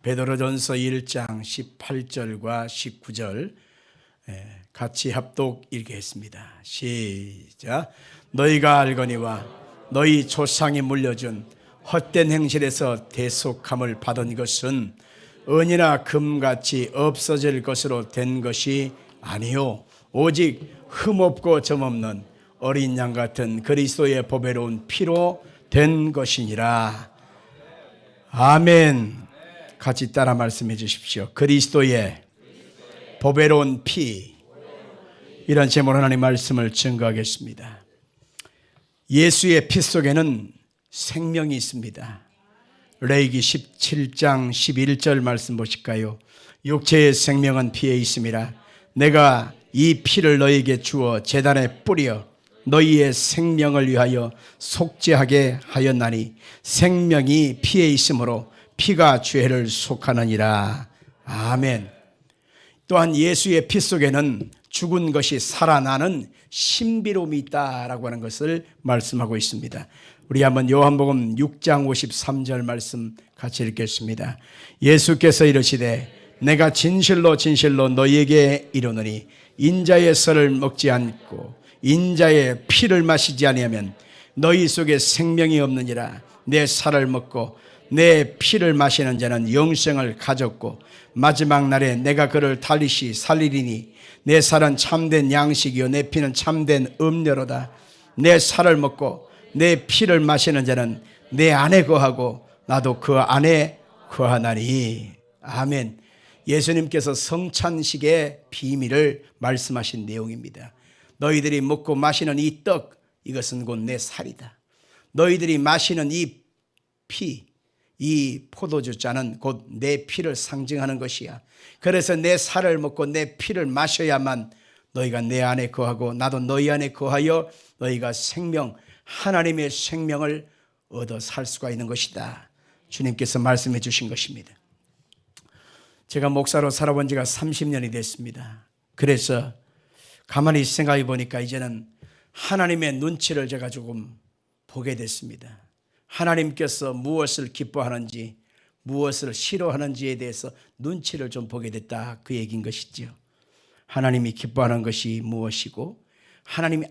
베드로전서 1장 18절과 19절 같이 합독 읽겠습니다. 시작. 너희가 알거니와 너희 조상이 물려준 헛된 행실에서 대속함을 받은 것은 은이나 금같이 없어질 것으로 된 것이 아니요 오직 흠없고 점없는 어린 양 같은 그리스도의 보배로운 피로 된 것이니라. 아멘. 같이 따라 말씀해 주십시오. 그리스도의 보배로운 피. 이런 제목으로 하나님 말씀을 증거하겠습니다. 예수의 피 속에는 생명이 있습니다. 레위기 17장 11절 말씀 보실까요? 육체의 생명은 피에 있음이라. 내가 이 피를 너희에게 주어 제단에 뿌려 너희의 생명을 위하여 속죄하게 하였나니 생명이 피에 있으므로 피가 죄를 속하느니라. 아멘. 또한 예수의 피 속에는 죽은 것이 살아나는 신비로움이 있다라고 하는 것을 말씀하고 있습니다. 우리 한번 요한복음 6장 53절 말씀 같이 읽겠습니다. 예수께서 이르시되 내가 진실로 진실로 너희에게 이르노니 인자의 썰을 먹지 않고 인자의 피를 마시지 아니하면 너희 속에 생명이 없느니라. 내 살을 먹고 내 피를 마시는 자는 영생을 가졌고 마지막 날에 내가 그를 달리시 살리리니 내 살은 참된 양식이요 내 피는 참된 음료로다. 내 살을 먹고 내 피를 마시는 자는 내 안에 거하고 나도 그 안에 거하나니. 아멘. 예수님께서 성찬식의 비밀을 말씀하신 내용입니다. 너희들이 먹고 마시는 이 떡, 이것은 곧 내 살이다. 너희들이 마시는 이 피, 이 포도주 잔은 곧 내 피를 상징하는 것이야. 그래서 내 살을 먹고 내 피를 마셔야만 너희가 내 안에 거하고 나도 너희 안에 거하여 너희가 생명, 하나님의 생명을 얻어 살 수가 있는 것이다. 주님께서 말씀해 주신 것입니다. 제가 목사로 살아본 지가 30년이 됐습니다. 그래서 가만히 생각해 보니까 이제는 하나님의 눈치를 제가 조금 보게 됐습니다. 하나님께서 무엇을 기뻐하는지 무엇을 싫어하는지에 대해서 눈치를 좀 보게 됐다, 그 얘기인 것이죠. 하나님이 기뻐하는 것이 무엇이고 하나님이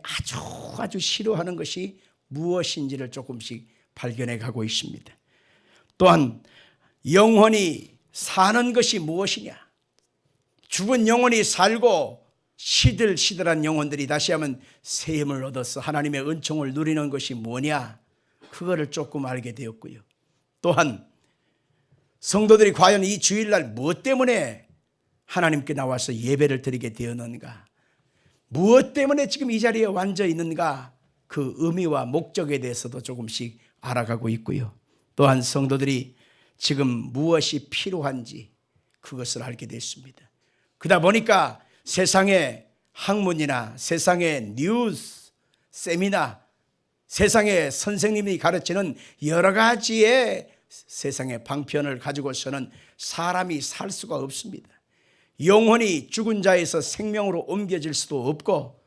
아주 싫어하는 것이 무엇인지를 조금씩 발견해 가고 있습니다. 또한 영혼이 사는 것이 무엇이냐, 죽은 영혼이 살고 시들시들한 영혼들이 다시 한번 새 힘을 얻어서 하나님의 은총을 누리는 것이 뭐냐, 그거를 조금 알게 되었고요. 또한 성도들이 과연 이 주일날 무엇 때문에 하나님께 나와서 예배를 드리게 되었는가, 무엇 때문에 지금 이 자리에 앉아 있는가, 그 의미와 목적에 대해서도 조금씩 알아가고 있고요. 또한 성도들이 지금 무엇이 필요한지 그것을 알게 됐습니다. 그러다 보니까 세상의 학문이나 세상의 뉴스, 세미나, 세상의 선생님이 가르치는 여러 가지의 세상의 방편을 가지고서는 사람이 살 수가 없습니다. 영혼이 죽은 자에서 생명으로 옮겨질 수도 없고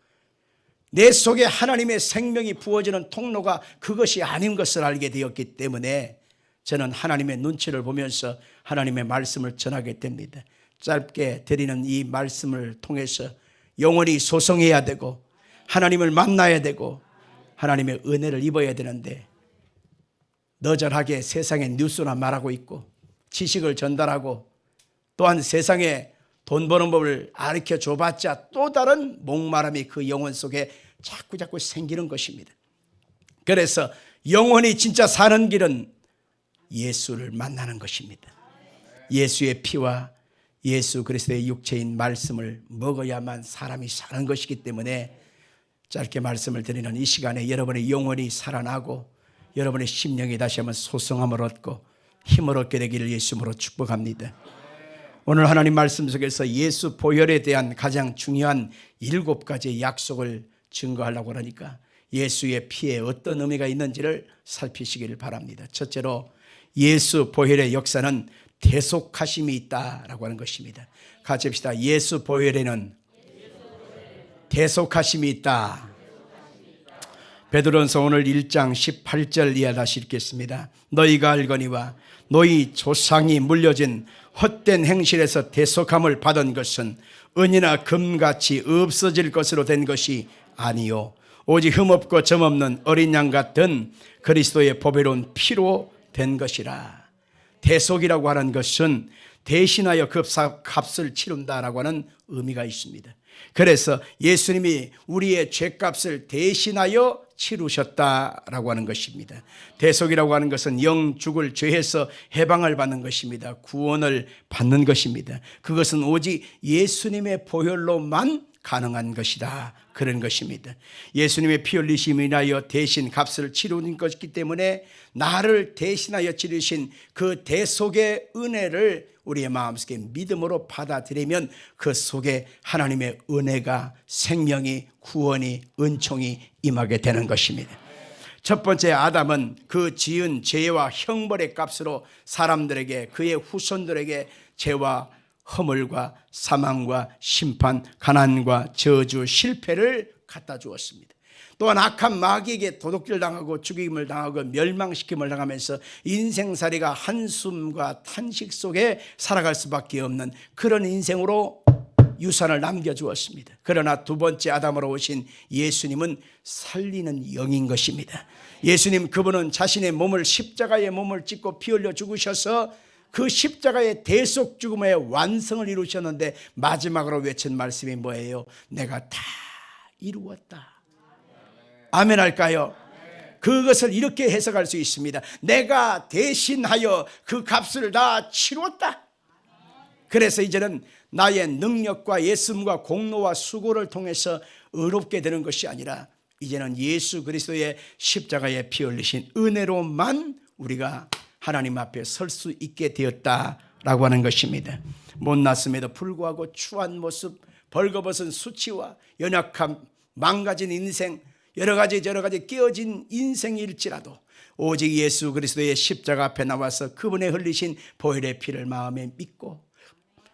내 속에 하나님의 생명이 부어지는 통로가 그것이 아닌 것을 알게 되었기 때문에 저는 하나님의 눈치를 보면서 하나님의 말씀을 전하게 됩니다. 짧게 드리는 이 말씀을 통해서 영혼이 소성해야 되고 하나님을 만나야 되고 하나님의 은혜를 입어야 되는데 너절하게 세상의 뉴스나 말하고 있고 지식을 전달하고 또한 세상에 돈 버는 법을 가르쳐 줘봤자 또 다른 목마름이 그 영혼 속에 자꾸 생기는 것입니다. 그래서 영혼이 진짜 사는 길은 예수를 만나는 것입니다. 예수의 피와 예수 그리스도의 육체인 말씀을 먹어야만 사람이 사는 것이기 때문에 짧게 말씀을 드리는 이 시간에 여러분의 영혼이 살아나고 여러분의 심령이 다시 한번 소성함을 얻고 힘을 얻게 되기를 예수님으로 축복합니다. 오늘 하나님 말씀 속에서 예수 보혈에 대한 가장 중요한 7가지의 약속을 증거하려고 하니까 예수의 피에 어떤 의미가 있는지를 살피시기를 바랍니다. 첫째로 예수 보혈의 역사는 대속하심이 있다라고 하는 것입니다. 같이 합시다. 예수 보혈에는 대속하심이 있다. 베드로전서 오늘 1장 18절 이하 다시 읽겠습니다. 너희가 알거니와 너희 조상이 물려진 헛된 행실에서 대속함을 받은 것은 은이나 금같이 없어질 것으로 된 것이 아니요 오직 흠없고 점없는 어린 양 같은 그리스도의 보배로운 피로 된 것이라. 대속이라고 하는 것은 대신하여 그 값을 치른다라고 하는 의미가 있습니다. 그래서 예수님이 우리의 죄값을 대신하여 치르셨다라고 하는 것입니다. 대속이라고 하는 것은 영 죽을 죄에서 해방을 받는 것입니다. 구원을 받는 것입니다. 그것은 오직 예수님의 보혈로만 가능한 것이다, 그런 것입니다. 예수님의 피 흘리심을 인하여 대신 값을 치르는 것이기 때문에 나를 대신하여 치르신 그 대속의 은혜를 우리의 마음속에 믿음으로 받아들이면 그 속에 하나님의 은혜가, 생명이, 구원이, 은총이 임하게 되는 것입니다. 첫 번째 아담은 그 지은 죄와 형벌의 값으로 사람들에게, 그의 후손들에게 죄와 허물과 사망과 심판, 가난과 저주, 실패를 갖다 주었습니다. 또한 악한 마귀에게 도둑질 당하고 죽임을 당하고 멸망시킴을 당하면서 인생살이가 한숨과 탄식 속에 살아갈 수밖에 없는 그런 인생으로 유산을 남겨주었습니다. 그러나 두 번째 아담으로 오신 예수님은 살리는 영인 것입니다. 예수님, 그분은 자신의 몸을, 십자가의 몸을 찢고 피 흘려 죽으셔서 그 십자가의 대속 죽음의 완성을 이루셨는데 마지막으로 외친 말씀이 뭐예요? 내가 다 이루었다. 아멘 할까요? 그것을 이렇게 해석할 수 있습니다. 내가 대신하여 그 값을 다 치루었다. 그래서 이제는 나의 능력과 예수님과 공로와 수고를 통해서 의롭게 되는 것이 아니라 이제는 예수 그리스도의 십자가에 피 흘리신 은혜로만 우리가 하나님 앞에 설 수 있게 되었다라고 하는 것입니다. 못났음에도 불구하고 추한 모습, 벌거벗은 수치와 연약함, 망가진 인생, 여러 가지 깨어진 인생일지라도 오직 예수 그리스도의 십자가 앞에 나와서 그분의 흘리신 보혈의 피를 마음에 믿고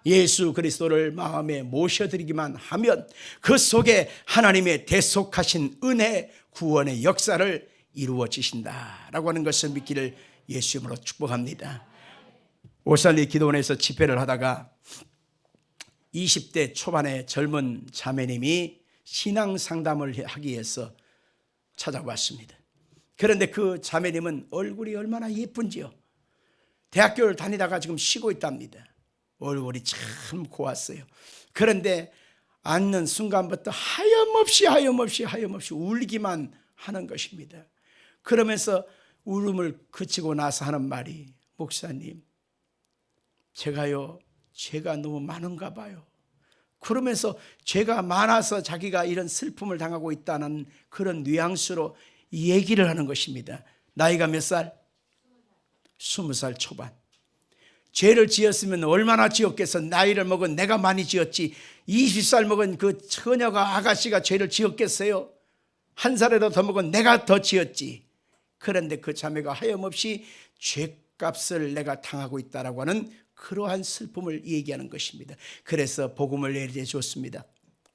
예수 그리스도를 마음에 모셔드리기만 하면 그 속에 하나님의 대속하신 은혜, 구원의 역사를 이루어지신다라고 하는 것을 믿기를 예수 이름으로 축복합니다. 오살리 기도원에서 집회를 하다가 20대 초반의 젊은 자매님이 신앙 상담을 하기 위해서 찾아왔습니다. 그런데 그 자매님은 얼굴이 얼마나 예쁜지요. 대학교를 다니다가 지금 쉬고 있답니다. 얼굴이 참 고왔어요. 그런데 앉는 순간부터 하염없이 울기만 하는 것입니다. 그러면서 울음을 그치고 나서 하는 말이, 목사님, 제가요, 죄가 너무 많은가 봐요. 그러면서 죄가 많아서 자기가 이런 슬픔을 당하고 있다는 그런 뉘앙스로 얘기를 하는 것입니다. 나이가 몇 살? 20살 초반. 죄를 지었으면 얼마나 지었겠어. 나이를 먹은 내가 많이 지었지. 20살 먹은 그 처녀가, 아가씨가 죄를 지었겠어요? 한 살에도 더 먹은 내가 더 지었지. 그런데 그 자매가 하염없이 죄값을 내가 당하고 있다라고 하는 그러한 슬픔을 얘기하는 것입니다. 그래서 복음을 내려줬습니다.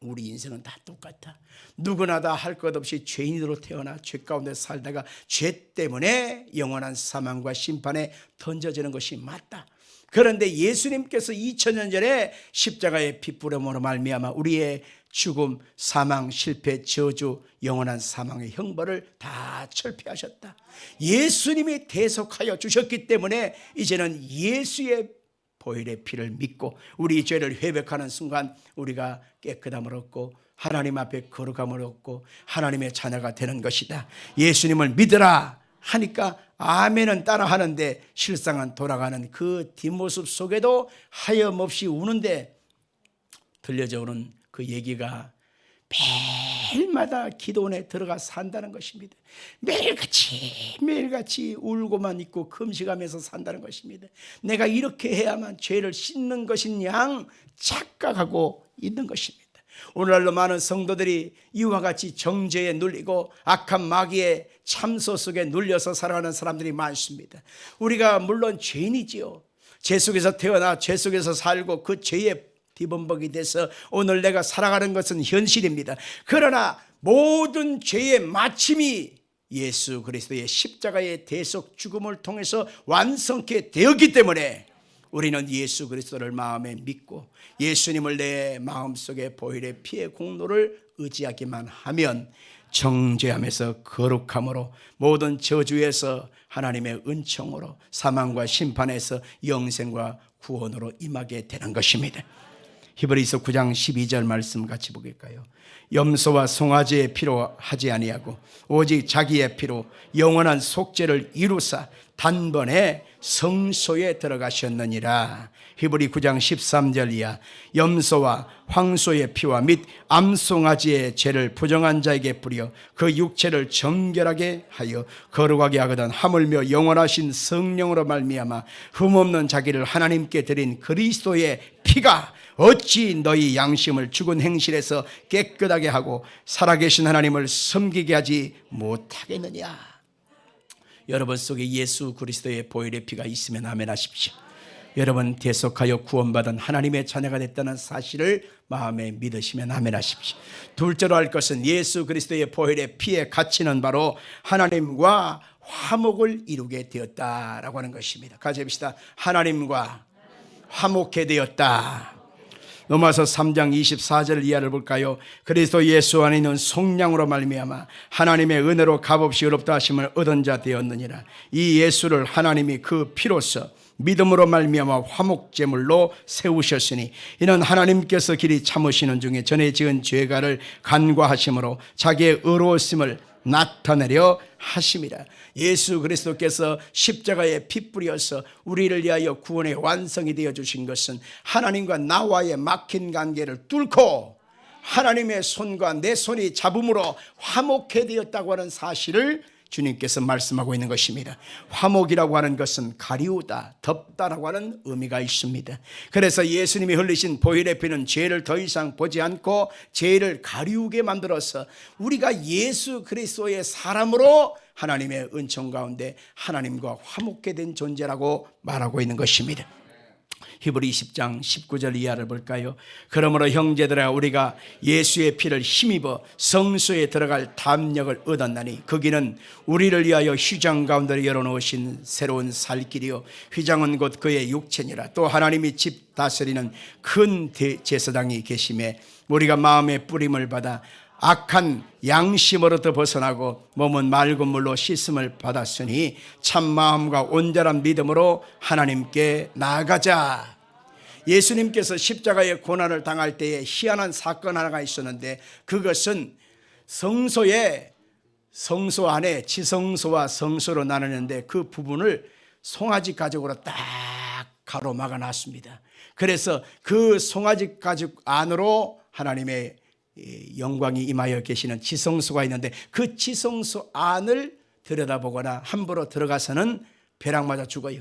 우리 인생은 다 똑같아. 누구나 다 할 것 없이 죄인으로 태어나 죄 가운데 살다가 죄 때문에 영원한 사망과 심판에 던져지는 것이 맞다. 그런데 예수님께서 2000년 전에 십자가의 핏부름으로 말미암아 우리의 죽음, 사망, 실패, 저주, 영원한 사망의 형벌을 다 철폐하셨다. 예수님이 대속하여 주셨기 때문에 이제는 예수의 보혈의 피를 믿고 우리 죄를 회백하는 순간 우리가 깨끗함을 얻고 하나님 앞에 거룩함을 얻고 하나님의 자녀가 되는 것이다. 예수님을 믿으라 하니까 아멘은 따라 하는데 실상은 돌아가는 그 뒷모습 속에도 하염없이 우는데 들려져 오는 그 얘기가 매일마다 기도원에 들어가 산다는 것입니다. 매일같이 울고만 있고 금식하면서 산다는 것입니다. 내가 이렇게 해야만 죄를 씻는 것인 양 착각하고 있는 것입니다. 오늘날로 많은 성도들이 이와 같이 정죄에 눌리고 악한 마귀의 참소 속에 눌려서 살아가는 사람들이 많습니다. 우리가 물론 죄인이지요. 죄 속에서 태어나 죄 속에서 살고 그 죄의 뒤범벅이 돼서 오늘 내가 살아가는 것은 현실입니다. 그러나 모든 죄의 마침이 예수 그리스도의 십자가의 대속 죽음을 통해서 완성케 되었기 때문에 우리는 예수 그리스도를 마음에 믿고 예수님을 내 마음속에 보혈의 피의 공로를 의지하기만 하면 정죄함에서 거룩함으로 모든 저주에서 하나님의 은총으로 사망과 심판에서 영생과 구원으로 임하게 되는 것입니다. 히브리서 9장 12절 말씀 같이 보실까요? 염소와 송아지의 피로 하지 아니하고 오직 자기의 피로 영원한 속죄를 이루사 단번에 성소에 들어가셨느니라. 히브리 9장 13절 이하 염소와 황소의 피와 및 암송아지의 죄를 부정한 자에게 뿌려 그 육체를 정결하게 하여 거룩하게 하거든 하물며 영원하신 성령으로 말미암아 흠없는 자기를 하나님께 드린 그리스도의 피가 어찌 너희 양심을 죽은 행실에서 깨끗하게 하고 살아계신 하나님을 섬기게 하지 못하겠느냐. 여러분 속에 예수 그리스도의 보혈의 피가 있으면 아멘 하십시오. 여러분 대속하여 구원받은 하나님의 자녀가 됐다는 사실을 마음에 믿으시면 아멘 하십시오. 둘째로 할 것은 예수 그리스도의 보혈의 피에 갇히는 바로 하나님과 화목을 이루게 되었다라고 하는 것입니다. 같이 해봅시다. 하나님과 화목해 되었다. 로마서 3장 24절 이하를 볼까요? 그리스도 예수 안에 있는 속량으로 말미암아 하나님의 은혜로 값없이 의롭다 하심을 얻은 자 되었느니라. 이 예수를 하나님이 그 피로써 믿음으로 말미암아 화목제물로 세우셨으니 이는 하나님께서 길이 참으시는 중에 전에 지은 죄가를 간과하심으로 자기의 의로우심을 나타내려 하심이라. 예수 그리스도께서 십자가에 피 뿌려서 우리를 위하여 구원의 완성이 되어 주신 것은 하나님과 나와의 막힌 관계를 뚫고 하나님의 손과 내 손이 잡음으로 화목해 되었다고 하는 사실을 주님께서 말씀하고 있는 것입니다. 화목이라고 하는 것은 가리우다, 덮다라고 하는 의미가 있습니다. 그래서 예수님이 흘리신 보혈의 피는 죄를 더 이상 보지 않고 죄를 가리우게 만들어서 우리가 예수 그리스도의 사람으로 하나님의 은총 가운데 하나님과 화목해 된 존재라고 말하고 있는 것입니다. 히브리 10장 19절 이하를 볼까요? 그러므로 형제들아 우리가 예수의 피를 힘입어 성소에 들어갈 담력을 얻었나니 그 길은 우리를 위하여 휘장 가운데 열어놓으신 새로운 살 길이요 휘장은 곧 그의 육체니라. 또 하나님이 집 다스리는 큰 제사장이 계심에 우리가 마음의 뿌림을 받아 악한 양심으로부터 벗어나고 몸은 맑은 물로 씻음을 받았으니 참 마음과 온전한 믿음으로 하나님께 나아가자. 예수님께서 십자가의 고난을 당할 때에 희한한 사건 하나가 있었는데 그것은 성소 안에 지성소와 성소로 나누는데 그 부분을 송아지 가죽으로 딱 가로막아 놨습니다. 그래서 그 송아지 가죽 안으로 하나님의 영광이 임하여 계시는 지성소가 있는데 그 지성소 안을 들여다보거나 함부로 들어가서는 벼락 맞아 죽어요.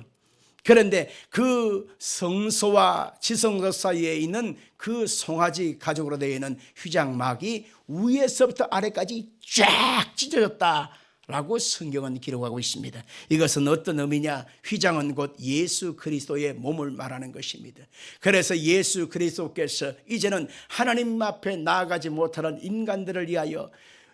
그런데 그 성소와 지성소 사이에 있는 그 송아지 가죽으로 되어 있는 휘장막이 위에서부터 아래까지 쫙 찢어졌다라고 성경은 기록하고 있습니다. 이것은 어떤 의미냐? 휘장은 곧 예수 그리스도의 몸을 말하는 것입니다. 그래서 예수 그리스도께서 이제는 하나님 앞에 나아가지 못하는 인간들을 위하여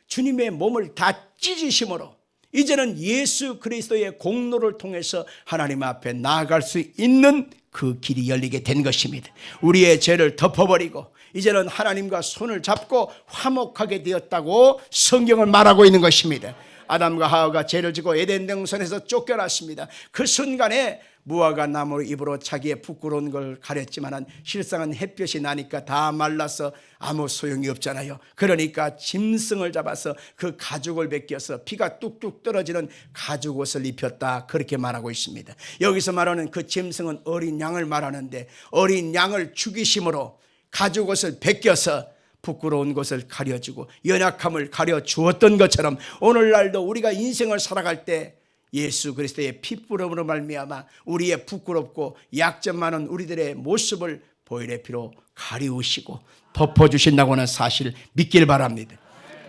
주님의 몸을 다 찢으심으로 이제는 예수 그리스도의 공로를 통해서 하나님 앞에 나아갈 수 있는 그 길이 열리게 된 것입니다. 우리의 죄를 덮어버리고 이제는 하나님과 손을 잡고 화목하게 되었다고 성경을 말하고 있는 것입니다. 아담과 하와가 죄를 지고 에덴 동산에서 쫓겨났습니다. 그 순간에 무화과 나무 잎으로 자기의 부끄러운 걸 가렸지만 실상은 햇볕이 나니까 다 말라서 아무 소용이 없잖아요. 그러니까 짐승을 잡아서 그 가죽을 벗겨서 피가 뚝뚝 떨어지는 가죽 옷을 입혔다, 그렇게 말하고 있습니다. 여기서 말하는 그 짐승은 어린 양을 말하는데 어린 양을 죽이심으로 가죽 옷을 벗겨서 부끄러운 것을 가려주고 연약함을 가려주었던 것처럼 오늘날도 우리가 인생을 살아갈 때 예수 그리스도의 피뿌름으로 말미암아 우리의 부끄럽고 약점 많은 우리들의 모습을 보혈의 피로 가리우시고 덮어주신다고 하는 사실을 믿길 바랍니다.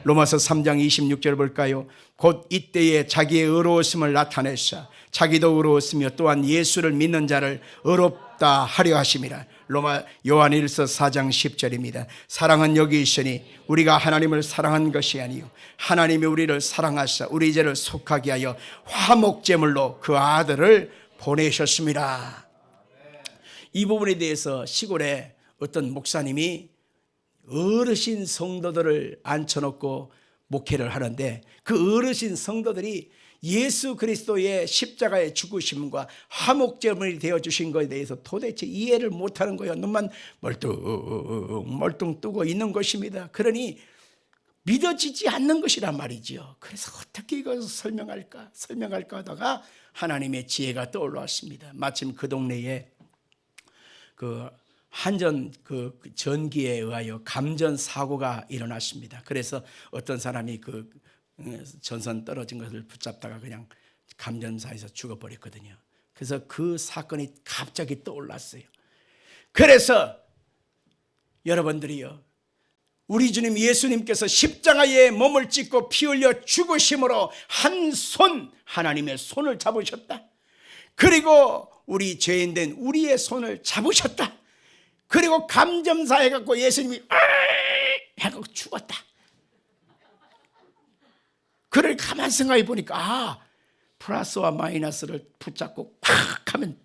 로마서 3장 26절 볼까요? 곧 이때에 자기의 의로우심을 나타내사 자기도 의로웠으며 또한 예수를 믿는 자를 의롭다 받다 하려 하심이라. 로마 요한일서 4장 10절입니다. 사랑은 여기 있으니 우리가 하나님을 사랑한 것이 아니요 하나님이 우리를 사랑하사 우리 죄를 속하게 하여 화목제물로 그 아들을 보내셨습니다. 이 부분에 대해서 시골에 어떤 목사님이 어르신 성도들을 앉혀놓고 목회를 하는데, 그 어르신 성도들이 예수 그리스도의 십자가의 죽으심과 화목제물이 되어주신 것에 대해서 도대체 이해를 못하는 거예요. 눈만 멀뚱 뜨고 있는 것입니다. 그러니 믿어지지 않는 것이란 말이죠. 그래서 어떻게 이것을 설명할까 하다가 하나님의 지혜가 떠올랐습니다. 마침 그 동네에 그 한전 그 전기에 의하여 감전 사고가 일어났습니다. 그래서 어떤 사람이 그 전선 떨어진 것을 붙잡다가 그냥 감전사에서 죽어버렸거든요. 그래서 그 사건이 갑자기 떠올랐어요. 그래서 여러분들이요, 우리 주님 예수님께서 십자가에 몸을 찢고 피 흘려 죽으심으로 한 손, 하나님의 손을 잡으셨다. 그리고 우리 죄인된 우리의 손을 잡으셨다. 그리고 감점사 해갖고 예수님이 해갖고 죽었다. 그를 가만 생각해 보니까 플러스와 마이너스를 붙잡고 팍 하면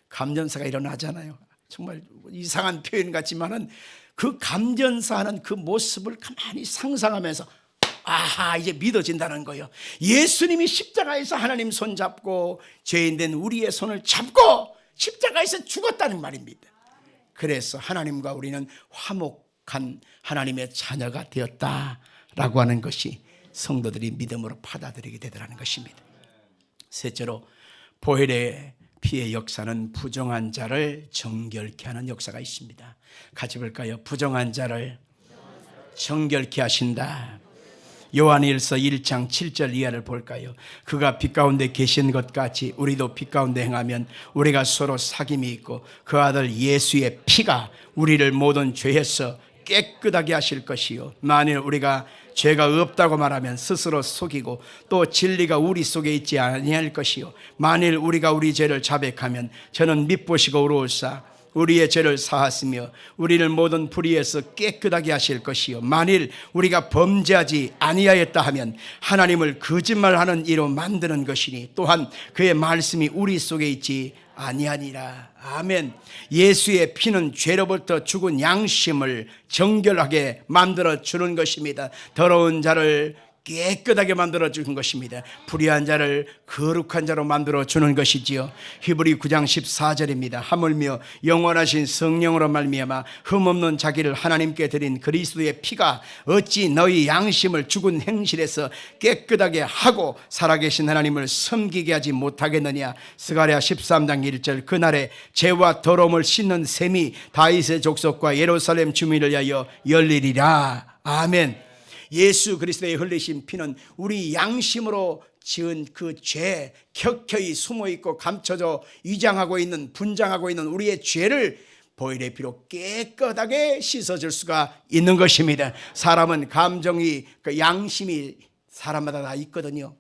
감전사가 일어나잖아요. 정말 이상한 표현 같지만은 그 감전사하는 그 모습을 가만히 상상하면서 이제 믿어진다는 거예요. 예수님이 십자가에서 하나님 손 잡고 죄인된 우리의 손을 잡고 십자가에서 죽었다는 말입니다. 그래서 하나님과 우리는 화목한 하나님의 자녀가 되었다라고 하는 것이 성도들이 믿음으로 받아들이게 되더라는 것입니다. 셋째로, 보혈의 피의 역사는 부정한 자를 정결케 하는 역사가 있습니다. 같이 볼까요? 부정한 자를 정결케 하신다. 요한일서 1장 7절 이하를 볼까요? 그가 빛 가운데 계신 것 같이 우리도 빛 가운데 행하면 우리가 서로 사귐이 있고 그 아들 예수의 피가 우리를 모든 죄에서 깨끗하게 하실 것이요 만일 우리가 죄가 없다고 말하면 스스로 속이고 또 진리가 우리 속에 있지 아니할 것이요 만일 우리가 우리 죄를 자백하면 저는 밉보시고 의로우사 우리의 죄를 사하시며 우리를 모든 불의에서 깨끗하게 하실 것이요 만일 우리가 범죄하지 아니하였다 하면 하나님을 거짓말하는 이로 만드는 것이니 또한 그의 말씀이 우리 속에 있지 아니하니라. 아멘. 예수의 피는 죄로부터 죽은 양심을 정결하게 만들어 주는 것입니다. 더러운 자를 깨끗하게 만들어 주는 것입니다. 불의한 자를 거룩한 자로 만들어 주는 것이지요. 히브리 9장 14절입니다. 하물며 영원하신 성령으로 말미암아 흠없는 자기를 하나님께 드린 그리스도의 피가 어찌 너희 양심을 죽은 행실에서 깨끗하게 하고 살아계신 하나님을 섬기게 하지 못하겠느냐. 스가랴 13장 1절 그날에 죄와 더러움을 씻는 셈이 다윗의 족속과 예루살렘 주민을 위하여 열리리라. 아멘. 예수 그리스도의 흘리신 피는 우리 양심으로 지은 그 죄, 켜켜이 숨어있고 감춰져 위장하고 있는, 분장하고 있는 우리의 죄를 보혈의 피로 깨끗하게 씻어줄 수가 있는 것입니다. 사람은 감정이, 그 양심이 사람마다 다 있거든요.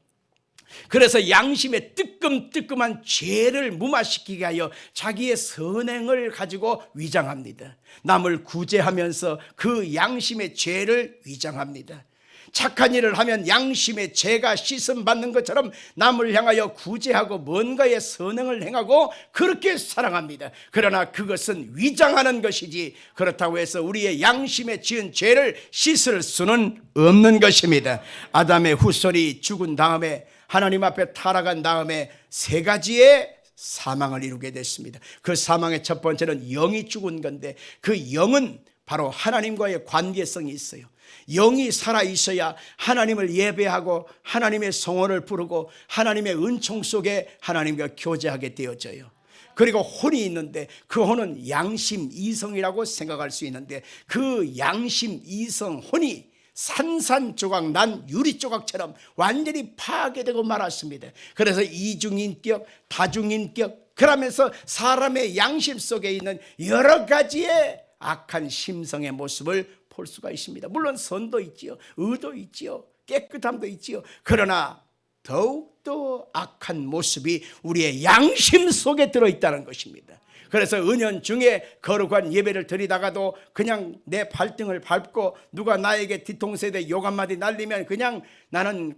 그래서 양심의 뜨끔뜨끔한 죄를 무마시키게 하여 자기의 선행을 가지고 위장합니다. 남을 구제하면서 그 양심의 죄를 위장합니다. 착한 일을 하면 양심의 죄가 씻음받는 것처럼 남을 향하여 구제하고 뭔가의 선행을 행하고 그렇게 사랑합니다. 그러나 그것은 위장하는 것이지 그렇다고 해서 우리의 양심에 지은 죄를 씻을 수는 없는 것입니다. 아담의 후손이 죽은 다음에 하나님 앞에 타락한 다음에 세 가지의 사망을 이루게 됐습니다. 그 사망의 첫 번째는 영이 죽은 건데 그 영은 바로 하나님과의 관계성이 있어요. 영이 살아있어야 하나님을 예배하고 하나님의 성원을 부르고 하나님의 은총 속에 하나님과 교제하게 되어져요. 그리고 혼이 있는데 그 혼은 양심 이성이라고 생각할 수 있는데 그 양심 이성 혼이 산산조각 난 유리조각처럼 완전히 파괴되고 말았습니다. 그래서 이중인격, 다중인격, 그러면서 사람의 양심 속에 있는 여러 가지의 악한 심성의 모습을 볼 수가 있습니다. 물론 선도 있지요, 의도 있지요, 깨끗함도 있지요. 그러나 더욱더 악한 모습이 우리의 양심 속에 들어있다는 것입니다. 그래서 은연중에 거룩한 예배를 드리다가도 그냥 내 발등을 밟고 누가 나에게 뒤통수에 욕 한마디 날리면 그냥 나는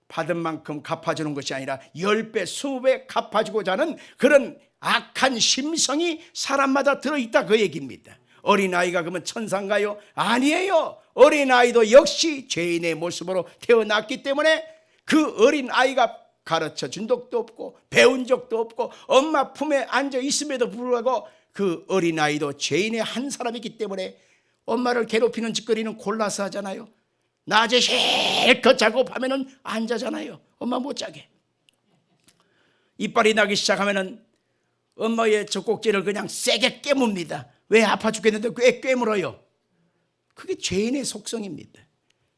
받은 만큼 갚아주는 것이 아니라 10배, 20배 갚아주고자 하는 그런 악한 심성이 사람마다 들어있다, 그 얘기입니다. 어린아이가 그러면 천사인가요? 아니에요. 어린아이도 역시 죄인의 모습으로 태어났기 때문에 그 어린아이가 가르쳐 준 적도 없고 배운 적도 없고 엄마 품에 앉아 있음에도 불구하고 그 어린아이도 죄인의 한 사람이기 때문에 엄마를 괴롭히는 짓거리는 골라서 하잖아요. 낮에 실컷 자고 밤에는 안 자잖아요. 엄마 못 자게. 이빨이 나기 시작하면은 엄마의 젖꼭지를 그냥 세게 깨뭅니다. 왜? 아파 죽겠는데 왜 깨물어요? 그게 죄인의 속성입니다.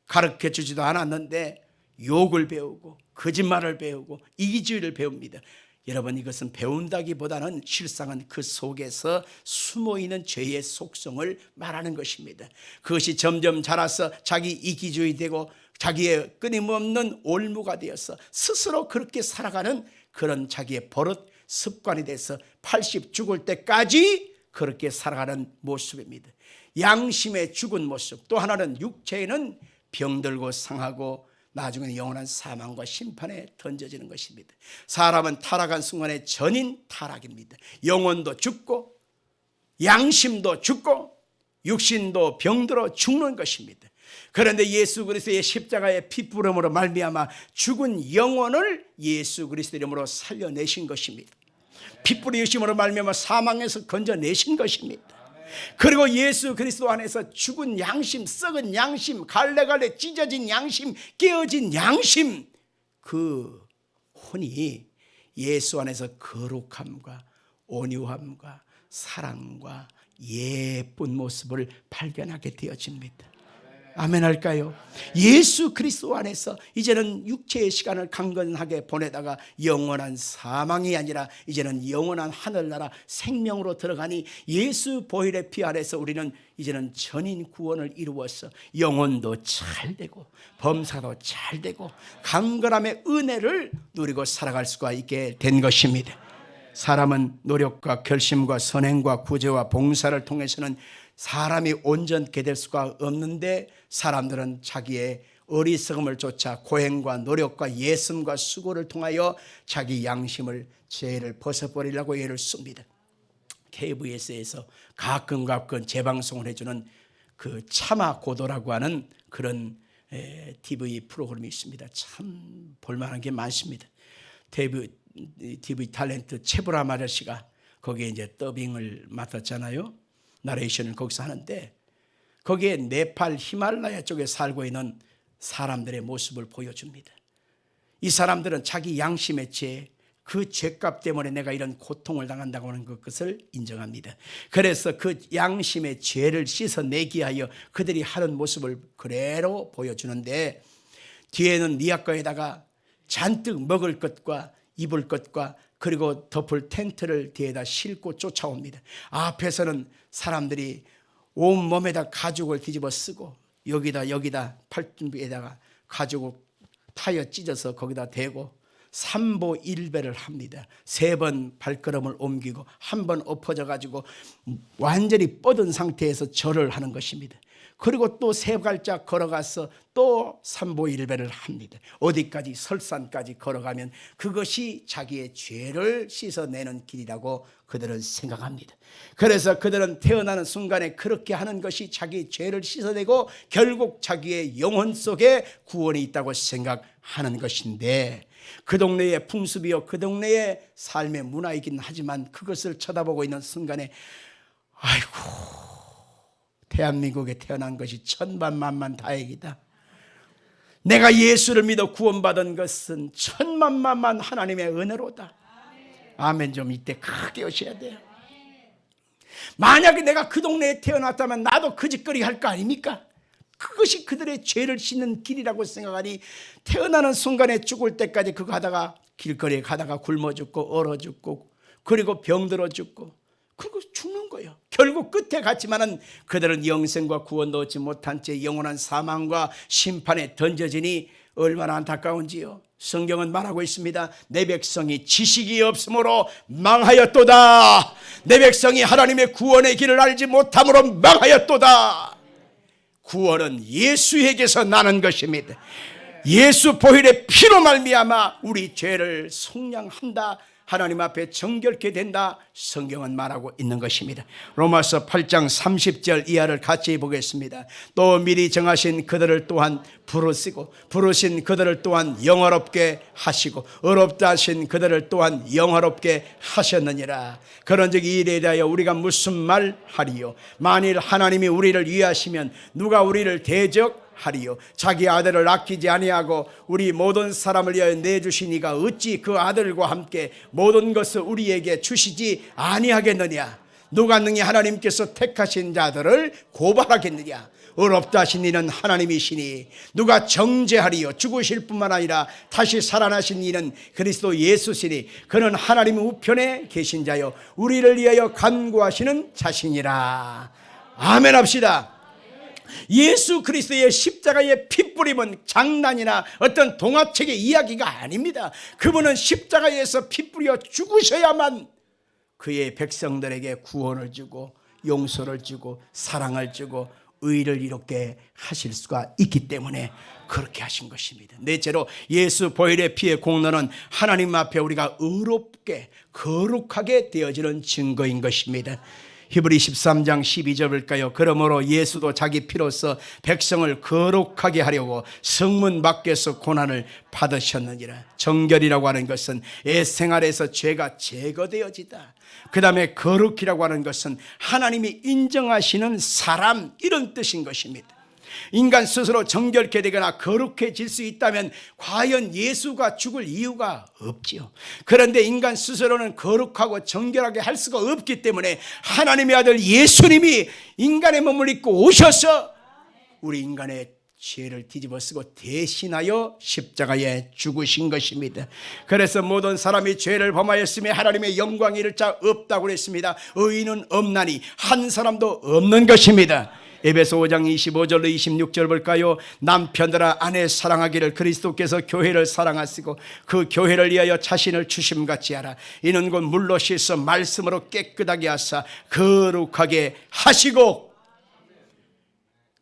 가르쳐 주지도 않았는데 욕을 배우고 거짓말을 배우고 이기주의를 배웁니다. 여러분, 이것은 배운다기보다는 실상은 그 속에서 숨어있는 죄의 속성을 말하는 것입니다. 그것이 점점 자라서 자기 이기주의 되고 자기의 끊임없는 올무가 되어서 스스로 그렇게 살아가는 그런 자기의 버릇 습관이 돼서 80 죽을 때까지 그렇게 살아가는 모습입니다. 양심의 죽은 모습, 또 하나는 육체에는 병들고 상하고 나중에는 영원한 사망과 심판에 던져지는 것입니다. 사람은 타락한 순간에 전인 타락입니다. 영혼도 죽고 양심도 죽고 육신도 병들어 죽는 것입니다. 그런데 예수 그리스도의 십자가의 피부름으로 말미암아 죽은 영혼을 예수 그리스도 이름으로 살려내신 것입니다. 피뿌리심으로 말미암아 사망에서 건져내신 것입니다. 그리고 예수 그리스도 안에서 죽은 양심, 썩은 양심, 갈래갈래 찢어진 양심, 깨어진 양심, 그 혼이 예수 안에서 거룩함과 온유함과 사랑과 예쁜 모습을 발견하게 되어집니다. 아멘 할까요? 예수 그리스도 안에서 이제는 육체의 시간을 강건하게 보내다가 영원한 사망이 아니라 이제는 영원한 하늘나라 생명으로 들어가니 예수 보혈의 피 안에서 우리는 이제는 전인 구원을 이루어서 영혼도 잘 되고 범사도 잘 되고 강건함의 은혜를 누리고 살아갈 수가 있게 된 것입니다. 사람은 노력과 결심과 선행과 구제와 봉사를 통해서는 사람이 온전케 될 수가 없는데 사람들은 자기의 어리석음을 쫓아 고행과 노력과 예슴과 수고를 통하여 자기 양심을 죄를 벗어버리려고 애를 씁니다. KBS에서 가끔 재방송을 해주는 그 참아 고도라고 하는 그런 TV 프로그램이 있습니다. 참 볼만한 게 많습니다. TV 탤런트 체브람 아저씨가 거기에 이제 더빙을 맡았잖아요. 나레이션을 거기서 하는데 거기에 네팔 히말라야 쪽에 살고 있는 사람들의 모습을 보여줍니다. 이 사람들은 자기 양심의 죄, 그 죄값 때문에 내가 이런 고통을 당한다고 하는 것을 인정합니다. 그래서 그 양심의 죄를 씻어내기 위하여 그들이 하는 모습을 그대로 보여주는데 뒤에는 니아과에다가 잔뜩 먹을 것과 입을 것과 그리고 덮을 텐트를 뒤에다 싣고 쫓아옵니다. 앞에서는 사람들이 온몸에다 가죽을 뒤집어 쓰고 여기다 팔뚝에다가 가죽을 타여 찢어서 거기다 대고 삼보일배를 합니다. 3번 발걸음을 옮기고 한 번 엎어져 가지고 완전히 뻗은 상태에서 절을 하는 것입니다. 그리고 또 3발짝 걸어가서 또 삼보일배를 합니다. 어디까지? 설산까지 걸어가면 그것이 자기의 죄를 씻어내는 길이라고 그들은 생각합니다. 그래서 그들은 태어나는 순간에 그렇게 하는 것이 자기의 죄를 씻어내고 결국 자기의 영혼 속에 구원이 있다고 생각하는 것인데 그 동네의 풍습이요 그 동네의 삶의 문화이긴 하지만 그것을 쳐다보고 있는 순간에 아이고 대한민국에 태어난 것이 천만만만 다행이다. 내가 예수를 믿어 구원받은 것은 천만만만 하나님의 은혜로다. 아멘 좀 이때 크게 하셔야 돼요. 만약에 내가 그 동네에 태어났다면 나도 그 짓거리 할 거 아닙니까? 그것이 그들의 죄를 씻는 길이라고 생각하니 태어나는 순간에 죽을 때까지 그거 하다가 길거리에 가다가 굶어 죽고 얼어 죽고 그리고 병들어 죽고 그리고 죽는 거예요. 결국 끝에 갔지만은 그들은 영생과 구원도 얻지 못한 채 영원한 사망과 심판에 던져지니 얼마나 안타까운지요. 성경은 말하고 있습니다. 내 백성이 지식이 없으므로 망하였도다. 내 백성이 하나님의 구원의 길을 알지 못함으로 망하였도다. 구원은 예수에게서 나는 것입니다. 예수 보혈의 피로 말미암아 우리 죄를 속량한다. 하나님 앞에 정결케 된다. 성경은 말하고 있는 것입니다. 로마서 8장 30절 이하를 같이 보겠습니다. 또 미리 정하신 그들을 또한 부르시고 부르신 그들을 또한 영화롭게 하시고 의롭다 하신 그들을 또한 영화롭게 하셨느니라. 그런즉 이 일에 대하여 우리가 무슨 말 하리요? 만일 하나님이 우리를 위하시면 누가 우리를 대적하리요? 자기 아들을 아끼지 아니하고 우리 모든 사람을 위하여 내주시니가 어찌 그 아들과 함께 모든 것을 우리에게 주시지 아니하겠느냐? 누가 능히 하나님께서 택하신 자들을 고발하겠느냐? 의롭다 하신 이는 하나님이시니 누가 정죄하리요? 죽으실 뿐만 아니라 다시 살아나신 이는 그리스도 예수시니 그는 하나님 우편에 계신 자요 우리를 위하여 간구하시는 자신이라. 아멘 합시다. 예수 그리스도의 십자가의 핏뿌림은 장난이나 어떤 동화책의 이야기가 아닙니다. 그분은 십자가에서 핏뿌려 죽으셔야만 그의 백성들에게 구원을 주고 용서를 주고 사랑을 주고 의를 이롭게 하실 수가 있기 때문에 그렇게 하신 것입니다. 넷째로 예수 보혈의 피의 공로는 하나님 앞에 우리가 의롭게 거룩하게 되어지는 증거인 것입니다. 히브리 13장 12절 볼까요? 그러므로 예수도 자기 피로써 백성을 거룩하게 하려고 성문 밖에서 고난을 받으셨느니라. 정결이라고 하는 것은 일생활에서 죄가 제거되어지다. 그 다음에 거룩이라고 하는 것은 하나님이 인정하시는 사람, 이런 뜻인 것입니다. 인간 스스로 정결케 되거나 거룩해질 수 있다면 과연 예수가 죽을 이유가 없지요. 그런데 인간 스스로는 거룩하고 정결하게 할 수가 없기 때문에 하나님의 아들 예수님이 인간의 몸을 입고 오셔서 우리 인간의 죄를 뒤집어 쓰고 대신하여 십자가에 죽으신 것입니다. 그래서 모든 사람이 죄를 범하였으며 하나님의 영광이 이를 자 없다고 그랬습니다. 의인은 없나니 한 사람도 없는 것입니다. 에베소 5장 25절로 26절 볼까요? 남편들아 아내 사랑하기를 그리스도께서 교회를 사랑하시고 그 교회를 위하여 자신을 주심같이 하라. 이는 곧 물로 씻어 말씀으로 깨끗하게 하사 거룩하게 하시고.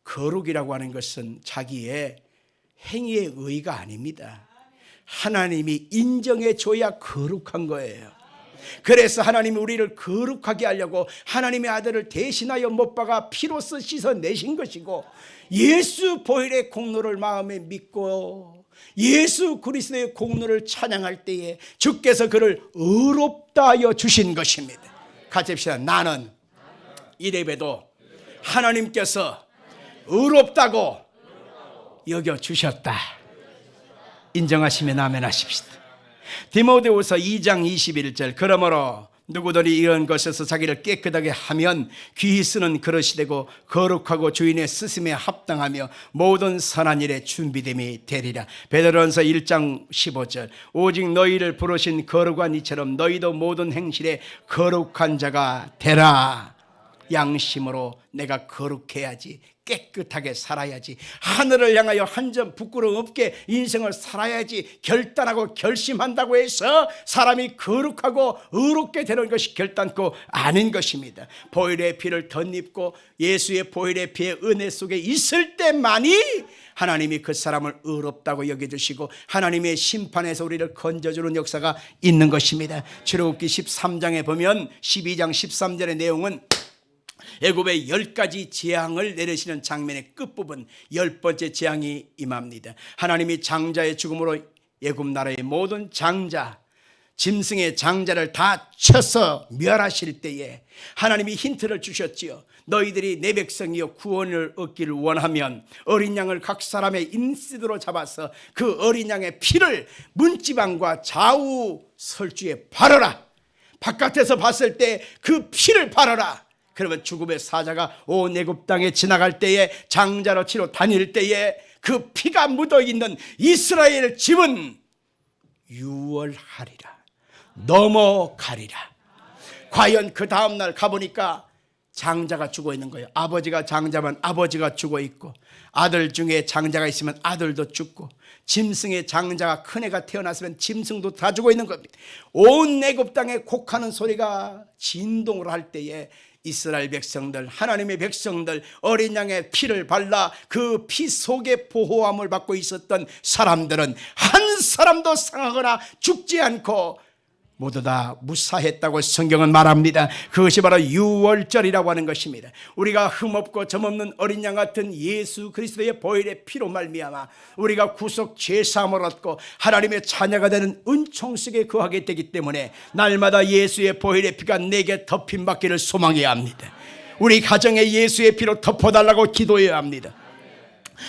거룩이라고 하는 것은 자기의 행위의 의의가 아닙니다. 하나님이 인정해 줘야 거룩한 거예요. 그래서 하나님이 우리를 거룩하게 하려고 하나님의 아들을 대신하여 못 박아 피로써 씻어내신 것이고, 예수 보혈의 공로를 마음에 믿고 예수 그리스도의 공로를 찬양할 때에 주께서 그를 의롭다 하여 주신 것입니다. 같이 합시다. 나는 이래봬도 하나님께서 의롭다고 여겨주셨다. 인정하시면 아멘 하십시다. 디모데후서 2장 21절 그러므로 누구들이 이런 것에서 자기를 깨끗하게 하면 귀히 쓰는 그릇이 되고 거룩하고 주인의 쓰심에 합당하며 모든 선한 일에 준비됨이 되리라. 베드로전서 1장 15절 오직 너희를 부르신 거룩한 이처럼 너희도 모든 행실에 거룩한 자가 되라. 양심으로 내가 거룩해야지, 깨끗하게 살아야지, 하늘을 향하여 한 점 부끄러움 없게 인생을 살아야지 결단하고 결심한다고 해서 사람이 거룩하고 의롭게 되는 것이 결단코 아닌 것입니다. 보혈의 피를 덧입고 예수의 보혈의 피의 은혜 속에 있을 때만이 하나님이 그 사람을 의롭다고 여겨주시고 하나님의 심판에서 우리를 건져주는 역사가 있는 것입니다. 출애굽기 13장에 보면 12장 13절의 내용은 애굽의 10가지 재앙을 내리시는 장면의 끝부분 10번째 재앙이 임합니다. 하나님이 장자의 죽음으로 애굽 나라의 모든 장자, 짐승의 장자를 다 쳐서 멸하실 때에 하나님이 힌트를 주셨지요. 너희들이 내 백성이여 구원을 얻기를 원하면 어린 양을 각 사람의 인시드로 잡아서 그 어린 양의 피를 문지방과 좌우 설주에 바르라. 바깥에서 봤을 때 그 피를 바르라. 그러면 죽음의 사자가 온 애굽 땅에 지나갈 때에 장자로 치러 다닐 때에 그 피가 묻어있는 이스라엘 집은 유월하리라, 넘어가리라. 과연 그 다음날 가보니까 장자가 죽어 있는 거예요. 아버지가 장자면 아버지가 죽어 있고 아들 중에 장자가 있으면 아들도 죽고, 짐승의 장자가 큰 애가 태어났으면 짐승도 다 죽어 있는 겁니다. 온 애굽 땅에 곡하는 소리가 진동을 할 때에 이스라엘 백성들, 하나님의 백성들, 어린 양의 피를 발라 그 피 속에 보호함을 받고 있었던 사람들은 한 사람도 상하거나 죽지 않고 모두 다 무사했다고 성경은 말합니다. 그것이 바로 유월절이라고 하는 것입니다. 우리가 흠없고 점없는 어린 양 같은 예수 그리스도의 보혈의 피로 말미암아 우리가 구속 죄사함을 얻고 하나님의 자녀가 되는 은총 속에 거하게 되기 때문에 날마다 예수의 보혈의 피가 내게 덮임받기를 소망해야 합니다. 우리 가정에 예수의 피로 덮어달라고 기도해야 합니다.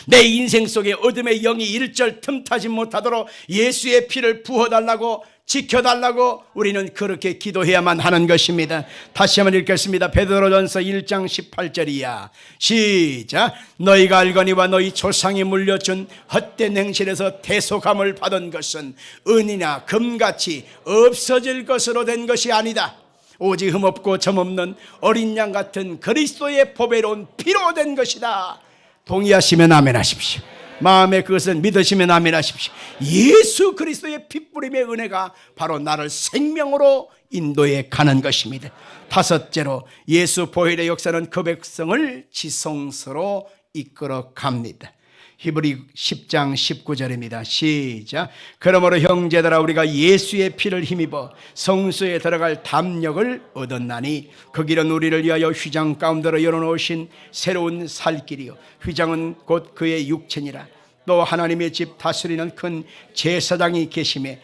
내 인생 속에 어둠의 영이 일절 틈타지 못하도록 예수의 피를 부어달라고, 지켜달라고 우리는 그렇게 기도해야만 하는 것입니다. 다시 한번 읽겠습니다. 베드로전서 1장 18절이야. 시작. 너희가 알거니와 너희 조상이 물려준 헛된 행실에서 대속함을 받은 것은 은이나 금같이 없어질 것으로 된 것이 아니다. 오직 흠없고 점없는 어린 양 같은 그리스도의 보배로운 피로 된 것이다. 동의하시면 아멘 하십시오. 마음에 그것을 믿으시면 아멘 하십시오. 예수 그리스도의 핏부림의 은혜가 바로 나를 생명으로 인도해 가는 것입니다. 다섯째로, 예수 보혈의 역사는 그 백성을 지성소로 이끌어 갑니다. 히브리 10장 19절입니다. 시작. 그러므로 형제들아, 우리가 예수의 피를 힘입어 성소에 들어갈 담력을 얻었나니 그 길은 우리를 위하여 휘장 가운데로 열어놓으신 새로운 살 길이요, 휘장은 곧 그의 육체니라. 또 하나님의 집 다스리는 큰 제사장이 계심에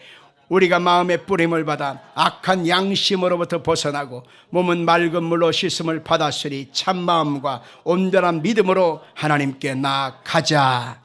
우리가 마음의 뿌림을 받아 악한 양심으로부터 벗어나고 몸은 맑은 물로 씻음을 받았으니 참마음과 온전한 믿음으로 하나님께 나아가자.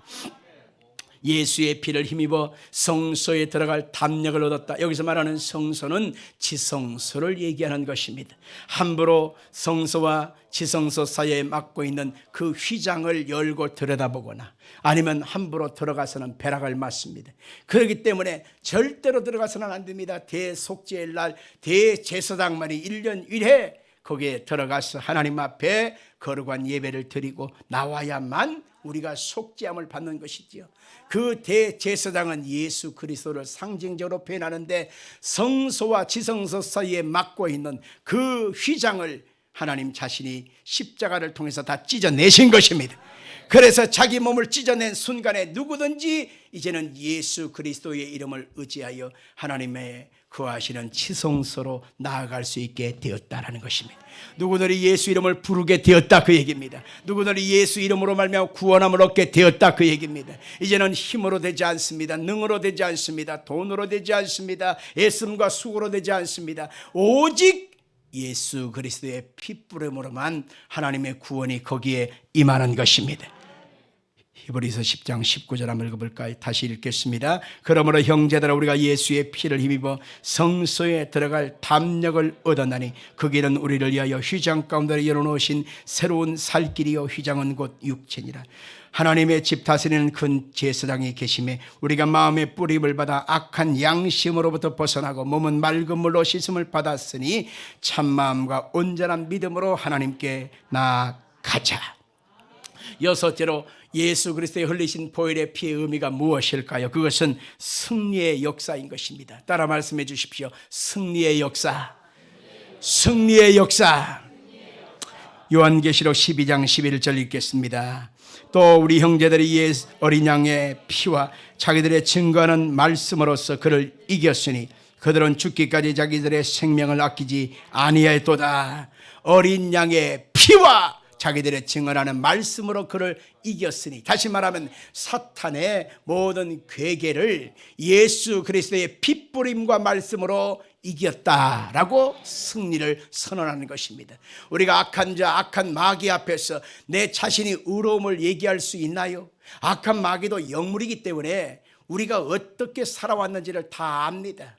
예수의 피를 힘입어 성소에 들어갈 담력을 얻었다. 여기서 말하는 성소는 지성소를 얘기하는 것입니다. 함부로 성소와 지성소 사이에 막고 있는 그 휘장을 열고 들여다보거나 아니면 함부로 들어가서는 벼락을 맞습니다. 그렇기 때문에 절대로 들어가서는 안 됩니다. 대속죄의 날 대제사장만이 1년 1회 거기에 들어가서 하나님 앞에 거룩한 예배를 드리고 나와야만 우리가 속죄함을 받는 것이지요. 그 대제사장은 예수 그리스도를 상징적으로 표현하는데 성소와 지성소 사이에 막고 있는 그 휘장을 하나님 자신이 십자가를 통해서 다 찢어내신 것입니다. 그래서 자기 몸을 찢어낸 순간에 누구든지 이제는 예수 그리스도의 이름을 의지하여 하나님의 거하시는 지성소로 나아갈 수 있게 되었다라는 것입니다. 누구들이 예수 이름을 부르게 되었다, 그 얘기입니다. 누구들이 예수 이름으로 말미암아 구원함을 얻게 되었다, 그 얘기입니다. 이제는 힘으로 되지 않습니다. 능으로 되지 않습니다. 돈으로 되지 않습니다. 애씀과 수고로 되지 않습니다. 오직 예수 그리스도의 핏부림으로만 하나님의 구원이 거기에 임하는 것입니다. 히브리서 10장 19절 한번 읽어볼까요? 다시 읽겠습니다. 그러므로 형제들아, 우리가 예수의 피를 힘입어 성소에 들어갈 담력을 얻었나니 그 길은 우리를 위하여 휘장 가운데 열어놓으신 새로운 살 길이요, 휘장은 곧 육체니라. 하나님의 집 다스리는 큰 제사장이 계심에 우리가 마음의 뿌림을 받아 악한 양심으로부터 벗어나고 몸은 맑은 물로 씻음을 받았으니 참마음과 온전한 믿음으로 하나님께 나아가자. 여섯째로, 예수 그리스도의 흘리신 보혈의 피의 의미가 무엇일까요? 그것은 승리의 역사인 것입니다. 따라 말씀해 주십시오. 승리의 역사. 승리의 역사. 요한계시록 12장 11절 읽겠습니다. 또 우리 형제들이 어린 양의 피와 자기들의 증거하는 말씀으로써 그를 이겼으니 그들은 죽기까지 자기들의 생명을 아끼지 아니하였도다. 어린 양의 피와 자기들의 증언하는 말씀으로 그를 이겼으니, 다시 말하면 사탄의 모든 괴계를 예수 그리스도의 핏부림과 말씀으로 이겼다라고 승리를 선언하는 것입니다. 우리가 악한 자, 악한 마귀 앞에서 내 자신이 의로움을 얘기할 수 있나요? 악한 마귀도 영물이기 때문에 우리가 어떻게 살아왔는지를 다 압니다.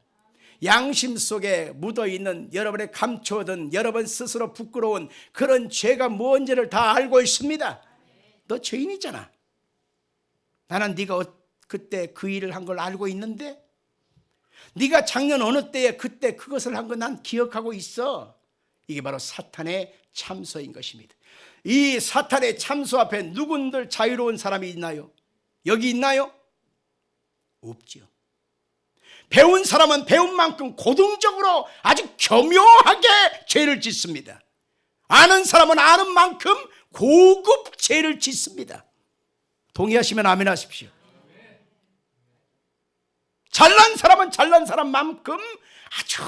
양심 속에 묻어있는, 여러분의 감춰둔, 여러분 스스로 부끄러운 그런 죄가 뭔지를 다 알고 있습니다. 너 죄인이잖아. 나는 네가 그때 그 일을 한 걸 알고 있는데, 네가 작년 어느 때에 그때 그것을 한 거 난 기억하고 있어. 이게 바로 사탄의 참소인 것입니다. 이 사탄의 참수 앞에 누군들 자유로운 사람이 있나요? 여기 있나요? 없지요. 배운 사람은 배운 만큼 고등적으로 아주 교묘하게 죄를 짓습니다. 아는 사람은 아는 만큼 고급 죄를 짓습니다. 동의하시면 아멘 하십시오. 잘난 사람은 잘난 사람만큼 아주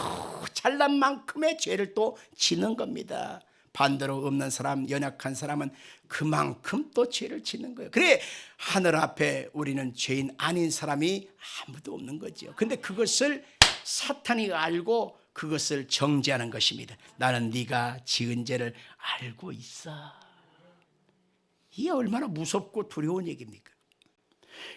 잘난 만큼의 죄를 또 짓는 겁니다. 반대로 없는 사람, 연약한 사람은 그만큼 또 죄를 짓는 거예요. 그래 하늘 앞에 우리는 죄인 아닌 사람이 아무도 없는 거죠. 근데 그것을 사탄이 알고 그것을 정죄하는 것입니다. 나는 네가 지은 죄를 알고 있어. 이게 얼마나 무섭고 두려운 얘기입니까?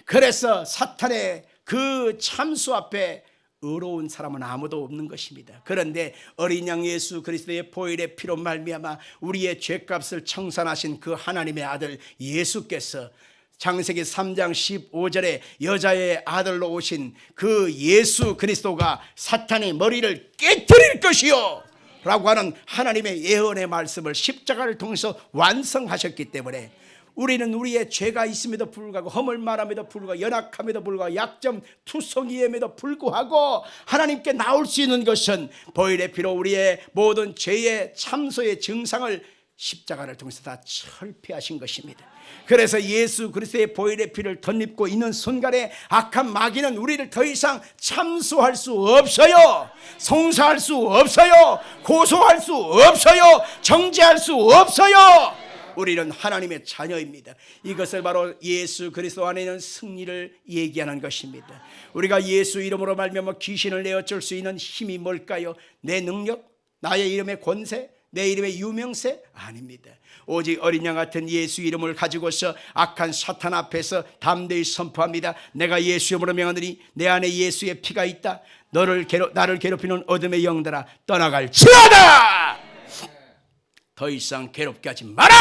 그래서 사탄의 그 참수 앞에 의로운 사람은 아무도 없는 것입니다. 그런데 어린 양 예수 그리스도의 보혈의 피로 말미암아 우리의 죄값을 청산하신 그 하나님의 아들 예수께서 창세기 3장 15절에 여자의 아들로 오신 그 예수 그리스도가 사탄의 머리를 깨뜨릴 것이요 라고 하는 하나님의 예언의 말씀을 십자가를 통해서 완성하셨기 때문에 우리는 우리의 죄가 있음에도 불구하고 허물만함에도 불구하고 연약함에도 불구하고 약점 투성이임에도 불구하고 하나님께 나올 수 있는 것은 보혈의 피로 우리의 모든 죄의 참소의 증상을 십자가를 통해서 다 철폐하신 것입니다. 그래서 예수 그리스도의 보혈의 피를 덧입고 있는 순간에 악한 마귀는 우리를 더 이상 참수할 수 없어요. 송사할 수 없어요. 고소할 수 없어요. 정죄할 수 없어요. 우리는 하나님의 자녀입니다. 이것을 바로 예수 그리스도 안에 있는 승리를 얘기하는 것입니다. 우리가 예수 이름으로 말미암아 귀신을 내어줄 수 있는 힘이 뭘까요? 내 능력? 나의 이름의 권세? 내 이름의 유명세? 아닙니다. 오직 어린 양 같은 예수 이름을 가지고서 악한 사탄 앞에서 담대히 선포합니다. 내가 예수 이름으로 명하노니 내 안에 예수의 피가 있다. 나를 괴롭히는 어둠의 영들아 떠나갈지어다. 더 이상 괴롭게 하지 마라!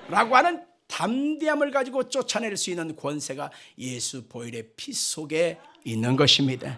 라고 하는 담대함을 가지고 쫓아낼 수 있는 권세가 예수 보혈의 피 속에 있는 것입니다.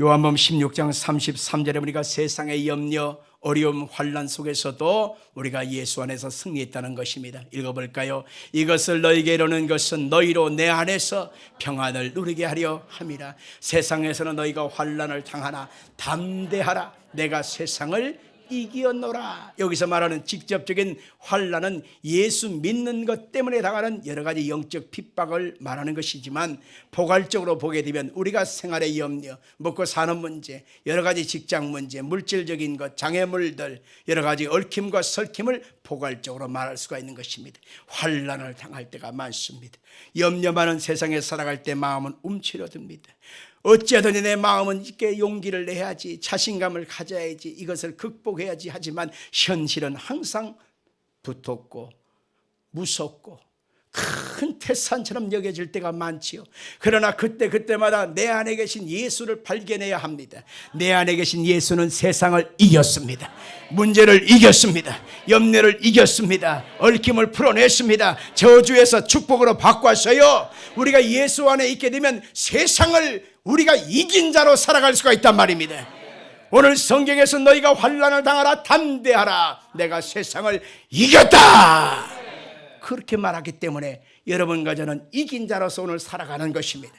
요한복음 16장 33절에 우리가 세상의 염려, 어려움, 환난 속에서도 우리가 예수 안에서 승리했다는 것입니다. 읽어볼까요? 이것을 너희에게 이르는 것은 너희로 내 안에서 평안을 누리게 하려 함이라. 세상에서는 너희가 환난을 당하나 담대하라. 내가 세상을 이기었노라. 여기서 말하는 직접적인 환난은 예수 믿는 것 때문에 당하는 여러 가지 영적 핍박을 말하는 것이지만 포괄적으로 보게 되면 우리가 생활의 염려, 먹고 사는 문제, 여러 가지 직장 문제, 물질적인 것, 장애물들, 여러 가지 얽힘과 설킴을 포괄적으로 말할 수가 있는 것입니다. 환난을 당할 때가 많습니다. 염려 많은 세상에 살아갈 때 마음은 움츠러듭니다. 어찌하든지 내 마음은 있게 용기를 내야지, 자신감을 가져야지, 이것을 극복해야지 하지만 현실은 항상 두텁고 무섭고 큰 태산처럼 여겨질 때가 많지요. 그러나 그때마다 내 안에 계신 예수를 발견해야 합니다. 내 안에 계신 예수는 세상을 이겼습니다. 문제를 이겼습니다. 염려를 이겼습니다. 얽힘을 풀어냈습니다. 저주에서 축복으로 바꿨어요. 우리가 예수 안에 있게 되면 세상을 우리가 이긴 자로 살아갈 수가 있단 말입니다. 오늘 성경에서 너희가 환난을 당하라, 담대하라, 내가 세상을 이겼다, 그렇게 말하기 때문에 여러분과 저는 이긴 자로서 오늘 살아가는 것입니다.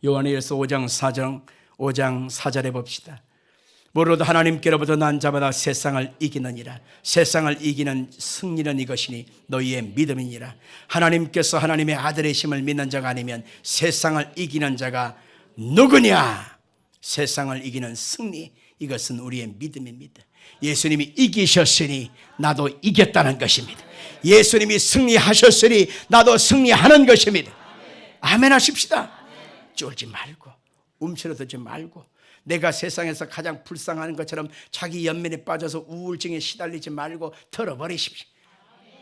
요한일서 5장 4절에 봅시다. 무릇 하나님께로부터 난 자마다 세상을 이기느니라. 세상을 이기는 승리는 이것이니 너희의 믿음이니라. 하나님께서 하나님의 아들이심을 믿는 자가 아니면 세상을 이기는 자가 누구냐? 세상을 이기는 승리, 이것은 우리의 믿음입니다. 예수님이 이기셨으니 나도 이겼다는 것입니다. 예수님이 승리하셨으니 나도 승리하는 것입니다. 아멘 하십시다. 쫄지 말고 움츠러들지 말고 내가 세상에서 가장 불쌍한 것처럼 자기 연민에 빠져서 우울증에 시달리지 말고 털어버리십시오.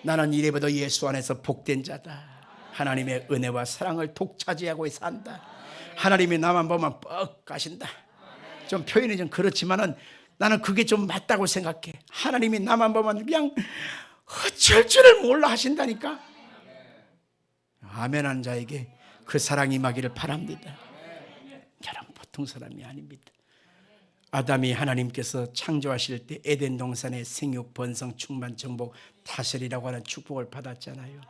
나는 이래봬도 예수 안에서 복된 자다. 하나님의 은혜와 사랑을 독차지하고 산다. 하나님이 나만 보면 뻑 가신다. 좀 표현이 좀 그렇지만은 나는 그게 좀 맞다고 생각해. 하나님이 나만 보면 그냥 어쩔 줄을 몰라 하신다니까. 아멘한 자에게 그 사랑이 임하기를 바랍니다. 여러분 보통 사람이 아닙니다. 아담이 하나님께서 창조하실 때 에덴 동산의 생육, 번성, 충만, 정복, 다스리라고 하는 축복을 받았잖아요.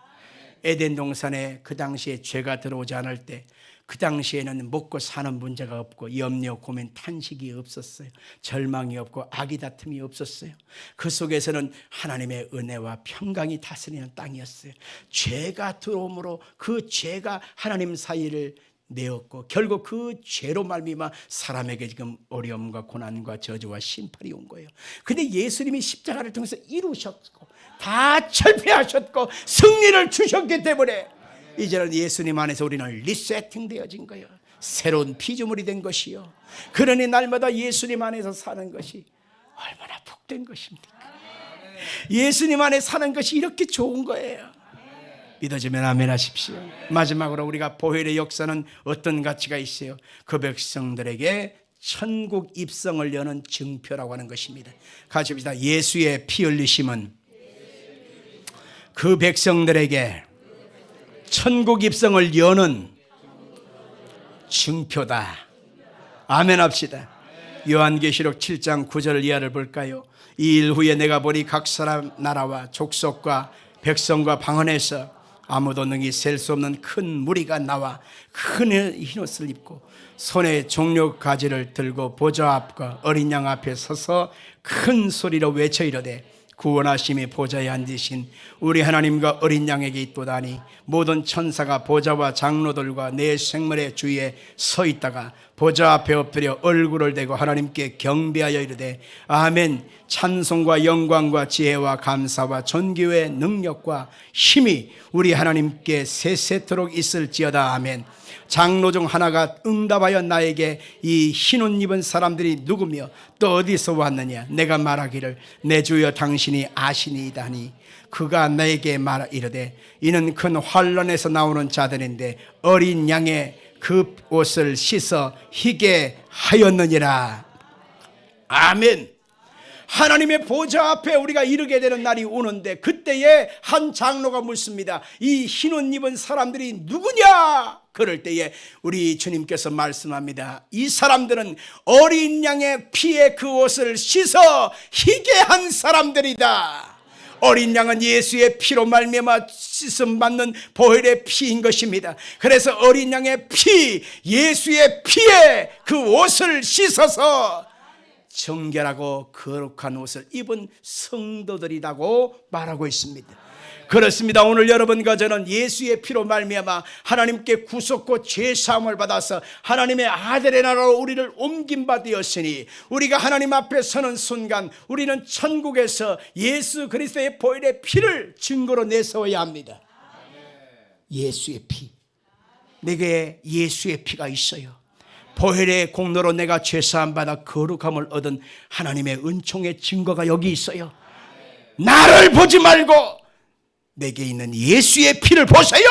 에덴 동산에 그 당시에 죄가 들어오지 않을 때 그 당시에는 먹고 사는 문제가 없고 염려, 고민, 탄식이 없었어요. 절망이 없고 악의 다툼이 없었어요. 그 속에서는 하나님의 은혜와 평강이 다스리는 땅이었어요. 죄가 들어옴으로 그 죄가 하나님 사이를 내었고 결국 그 죄로 말미암아 사람에게 지금 어려움과 고난과 저주와 심판이 온 거예요. 근데 예수님이 십자가를 통해서 이루셨고 다 철폐하셨고 승리를 주셨기 때문에 이제는 예수님 안에서 우리는 리세팅 되어진 거예요. 새로운 피조물이 된 것이요. 그러니 날마다 예수님 안에서 사는 것이 얼마나 복된 것입니까? 예수님 안에 사는 것이 이렇게 좋은 거예요. 믿어지면 아멘 하십시오. 마지막으로 우리가 보혈의 역사는 어떤 가치가 있어요? 그 백성들에게 천국 입성을 여는 증표라고 하는 것입니다. 같이 봅시다. 예수의 피 흘리심은 그 백성들에게 천국 입성을 여는 증표다. 아멘 합시다. 요한계시록 7장 9절 이하를 볼까요? 이 일 후에 내가 보니 각 사람 나라와 족속과 백성과 방언에서 아무도 능히 셀 수 없는 큰 무리가 나와 큰 흰옷을 입고 손에 종려 가지를 들고 보좌 앞과 어린 양 앞에 서서 큰 소리로 외쳐 이르되 구원하심이 보좌에 앉으신 우리 하나님과 어린 양에게 있도다니 모든 천사가 보좌와 장로들과 내 생물의 주위에 서 있다가 보좌 앞에 엎드려 얼굴을 대고 하나님께 경배하여 이르되 아멘. 찬송과 영광과 지혜와 감사와 존귀의 능력과 힘이 우리 하나님께 세세토록 있을지어다. 아멘. 장로 중 하나가 응답하여 나에게 이 흰옷 입은 사람들이 누구며 또 어디서 왔느냐? 내가 말하기를 내 주여 당신이 아시니이다 하니 그가 나에게 말하 이르되 이는 큰 환란에서 나오는 자들인데 어린 양의 그 옷을 씻어 희게 하였느니라. 아멘. 하나님의 보좌 앞에 우리가 이르게 되는 날이 오는데 그때에 한 장로가 묻습니다. 이 흰옷 입은 사람들이 누구냐? 그럴 때에 우리 주님께서 말씀합니다. 이 사람들은 어린 양의 피에 그 옷을 씻어 희게 한 사람들이다. 어린 양은 예수의 피로 말미암아 씻음 받는 보혈의 피인 것입니다. 그래서 어린 양의 피, 예수의 피에 그 옷을 씻어서 정결하고 거룩한 옷을 입은 성도들이라고 말하고 있습니다. 그렇습니다. 오늘 여러분과 저는 예수의 피로 말미암아 하나님께 구속고 죄사함을 받아서 하나님의 아들의 나라로 우리를 옮김바 되었으니 우리가 하나님 앞에 서는 순간 우리는 천국에서 예수 그리스도의 보혈의 피를 증거로 내세워야 합니다. 예수의 피. 내게 예수의 피가 있어요. 보혈의 공로로 내가 죄사함 받아 거룩함을 얻은 하나님의 은총의 증거가 여기 있어요. 나를 보지 말고 내게 있는 예수의 피를 보세요.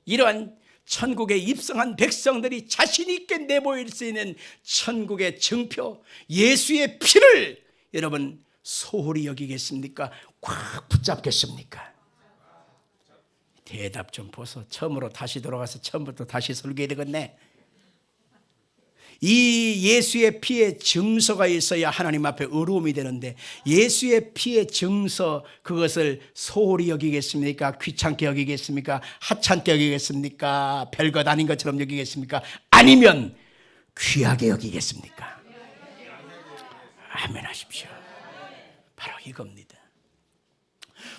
이러한 천국에 입성한 백성들이 자신 있게 내보일 수 있는 천국의 증표 예수의 피를 여러분 소홀히 여기겠습니까? 꽉 붙잡겠습니까? 대답 좀 보소. 처음으로 다시 돌아가서 처음부터 다시 설교해야 되겠네. 이 예수의 피의 증서가 있어야 하나님 앞에 의로움이 되는데 예수의 피의 증서 그것을 소홀히 여기겠습니까? 귀찮게 여기겠습니까? 하찮게 여기겠습니까? 별것 아닌 것처럼 여기겠습니까? 아니면 귀하게 여기겠습니까? 아멘 하십시오. 바로 이겁니다.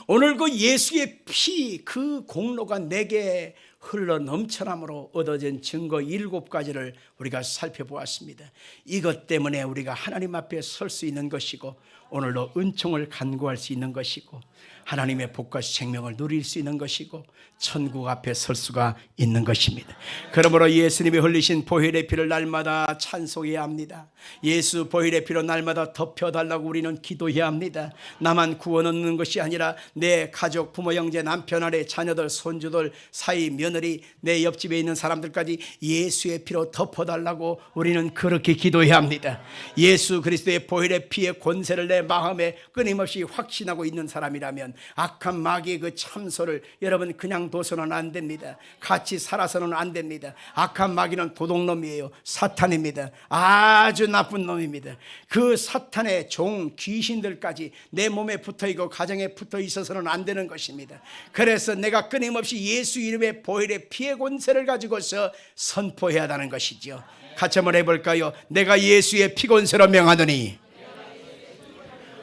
오늘 그 예수의 피 그 공로가 내게 흘러 넘쳐남으로 얻어진 증거 7가지를 우리가 살펴보았습니다. 이것 때문에 우리가 하나님 앞에 설 수 있는 것이고 오늘도 은총을 간구할 수 있는 것이고 하나님의 복과 생명을 누릴 수 있는 것이고 천국 앞에 설 수가 있는 것입니다. 그러므로 예수님이 흘리신 보혈의 피를 날마다 찬송해야 합니다. 예수 보혈의 피로 날마다 덮여달라고 우리는 기도해야 합니다. 나만 구원 얻는 것이 아니라 내 가족, 부모, 형제, 남편, 아내, 자녀들, 손주들, 사이, 며느리, 내 옆집에 있는 사람들까지 예수의 피로 덮어달라고 우리는 그렇게 기도해야 합니다. 예수 그리스도의 보혈의 피의 권세를 내 마음에 끊임없이 확신하고 있는 사람이라면 악한 마귀의 그 참소를 여러분 그냥 둬서는 안 됩니다. 같이 살아서는 안 됩니다. 악한 마귀는 도둑놈이에요. 사탄입니다. 아주 나쁜 놈입니다. 그 사탄의 종 귀신들까지 내 몸에 붙어있고 가정에 붙어 있어서는 안 되는 것입니다. 그래서 내가 끊임없이 예수 이름의 보혈의 피의 권세를 가지고서 선포해야 한다는 것이죠. 같이 한번 해볼까요? 내가 예수의 피 권세로 명하노니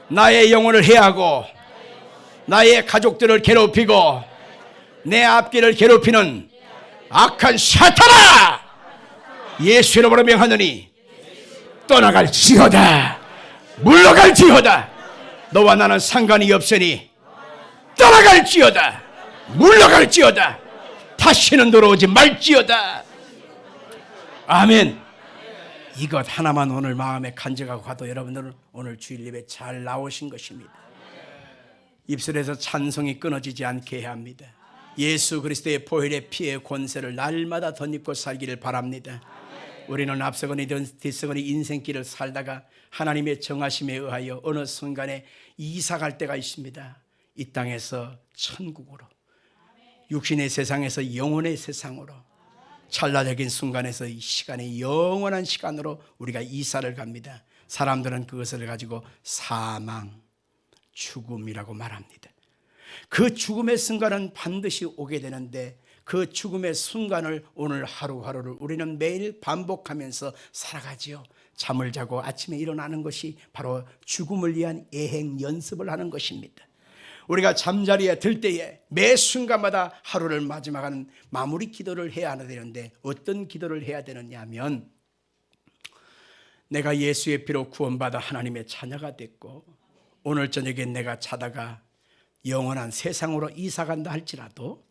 나의 영혼을 해하고 나의 가족들을 괴롭히고 내 앞길을 괴롭히는 악한 사탄아, 예수 이름으로 명하노니 떠나갈지어다. 물러갈지어다. 너와 나는 상관이 없으니 떠나갈지어다. 물러갈지어다. 다시는 돌아오지 말지어다. 아멘. 이것 하나만 오늘 마음에 간직하고 가도 여러분들은 오늘 주일 예배 잘 나오신 것입니다. 입술에서 찬송이 끊어지지 않게 해야 합니다. 예수 그리스도의 보혈의 피의 권세를 날마다 덧입고 살기를 바랍니다. 우리는 앞서거니 뒤서거니 인생길을 살다가 하나님의 정하심에 의하여 어느 순간에 이사갈 때가 있습니다. 이 땅에서 천국으로, 육신의 세상에서 영혼의 세상으로, 찰나적인 순간에서 이 시간이 영원한 시간으로 우리가 이사를 갑니다. 사람들은 그것을 가지고 사망, 죽음이라고 말합니다. 그 죽음의 순간은 반드시 오게 되는데 그 죽음의 순간을 오늘 하루하루를 우리는 매일 반복하면서 살아가지요. 잠을 자고 아침에 일어나는 것이 바로 죽음을 위한 예행 연습을 하는 것입니다. 우리가 잠자리에 들 때에 매 순간마다 하루를 마지막하는 마무리 기도를 해야 되는데 어떤 기도를 해야 되느냐 하면 내가 예수의 피로 구원받아 하나님의 자녀가 됐고 오늘 저녁에 내가 자다가 영원한 세상으로 이사간다 할지라도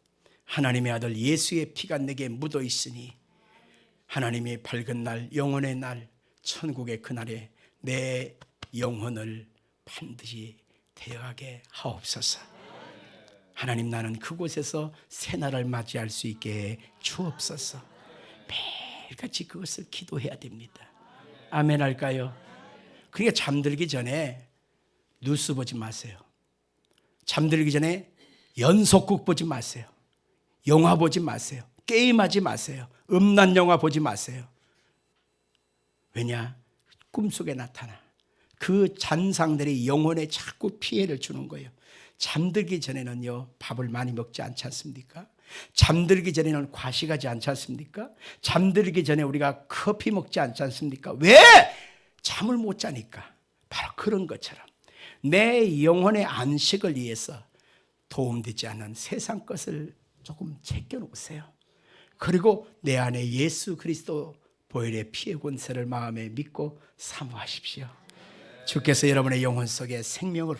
하나님의 아들 예수의 피가 내게 묻어 있으니 하나님의 밝은 날, 영원의 날, 천국의 그날에 내 영혼을 반드시 데려가게 하옵소서. 하나님, 나는 그곳에서 새날을 맞이할 수 있게 주옵소서. 매일같이 그것을 기도해야 됩니다. 아멘 할까요? 그러니까 잠들기 전에 뉴스 보지 마세요. 잠들기 전에 연속극 보지 마세요. 영화 보지 마세요. 게임하지 마세요. 음란 영화 보지 마세요. 왜냐? 꿈속에 나타나. 그 잔상들이 영혼에 자꾸 피해를 주는 거예요. 잠들기 전에는요, 밥을 많이 먹지 않지 않습니까? 잠들기 전에는 과식하지 않지 않습니까? 잠들기 전에 우리가 커피 먹지 않지 않습니까? 왜? 잠을 못 자니까. 바로 그런 것처럼 내 영혼의 안식을 위해서 도움되지 않는 세상 것을 조금 제껴놓으세요. 그리고 내 안에 예수 그리스도 보혈의 피의 권세를 마음에 믿고 사모하십시오. 주께서 여러분의 영혼 속에 생명을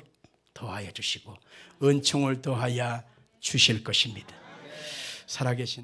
더하여 주시고 은총을 더하여 주실 것입니다. 살아계신